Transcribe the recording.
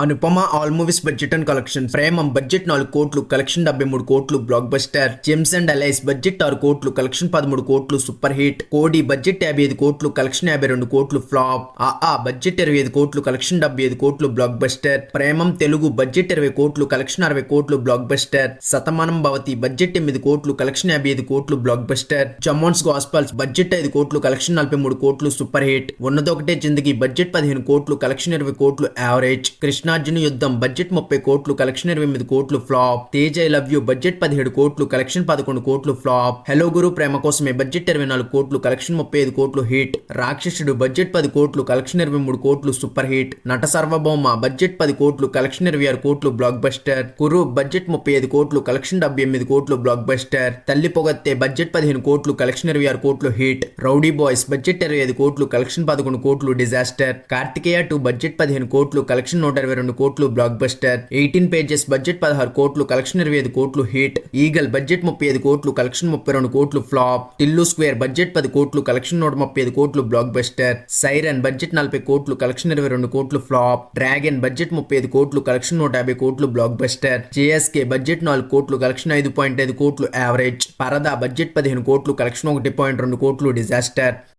Anupama all movies budget and collection. Premam budget 4 కోట్లు, collection 73 కోట్లు, blockbuster. James and Alice budget 6 కోట్లు, collection 13 కోట్లు, super hit. కోడి budget 55 కోట్లు, కలెక్షన్ 52 కోట్లు, ఫ్లాప్. బడ్జెట్ 25 కోట్లు, కలెక్షన్ 75 కోట్లు, block buster. Premam Telugu budget 20 కోట్లు, కలెక్షన్ 60 కోట్లు, block buster. Shatamanam Bhavati budget 8 కోట్లు, కలెక్షన్ 55 కోట్లు, బ్లాక్ బస్టర్. జమ్మోన్స్ గాస్పల్స్ బడ్జెట్ 5 కోట్లు, కలెక్షన్ 43 కోట్లు, సూపర్ హిట్. ఉన్నదొకటే జిందగీ బడ్జెట్ 15 కోట్లు, కలెక్షన్ 20 కోట్లు, యావరేజ్. కృష్ణార్జున యుద్ధం బడ్జెట్ 30 కోట్లు, కలెక్షన్ 28 కోట్లు, flop. Tej I love you budget 17 కోట్లు, కలెక్షన్ 11 కోట్లు, ఫ్లాప్. హలో గురు ప్రేమ కోసమే బడ్జెట్ 24 కోట్లు, కలెక్షన్ 35 కోట్లు, హిట్. రాక్షసుడు బడ్జెట్ 10 కోట్లు, కలెక్షన్ 23 కోట్లు, సూపర్ హిట్. నట సర్వభౌమ బడ్జెట్ 10 కోట్లు, కలెక్షన్ 26 కోట్లు, బ్లాక్ బస్టర్. కురు బడ్జెట్ 35 కోట్లు, కలెక్షన్ 78 కోట్లు, బ్లాక్ బస్టర్. తల్లి పొగత్తే బడ్జెట్ 15 కోట్లు, కలెక్షన్ 26 కోట్లు, హిట్. రౌడీ బాయ్స్ బడ్జెట్ 25 కోట్లు, కలెక్షన్ 11 కోట్లు, డిజాస్టర్. కార్తికేయ 2 బడ్జెట్ 15 కోట్లు, కలెక్షన్ 122 కోట్లు, బ్లాక్ బస్టర్. 18 పేజెస్ బడ్జెట్ 16 కోట్లు, కలెక్షన్ 25 కోట్లు, హిట్. ఈగల్ బడ్జెట్ 35 కోట్లు, కలెక్షన్ 32 కోట్లు, ఫ్లాప్. టిల్లు స్క్వేర్ బడ్జెట్ 10 కోట్లు, కలెక్షన్ 135 కోట్లు, బ్లాక్ బస్టర్. సైరన్ బడ్జెట్ 40 కోట్లు, కలెక్షన్ 22 కోట్లు, ఫ్లాప్. డ్రాగన్ బడ్జెట్ 35 కోట్లు, కలెక్షన్ 150 కోట్లు, బ్లాక్ బస్టర్. జేఎస్కే బడ్జెట్ 4 కోట్లు, కలెక్షన్ 5.5 కోట్లు, యావరేజ్. పరదా బడ్జెట్ 15 కోట్లు, కలెక్షన్ 1.2 కోట్లు, డిజాస్టర్.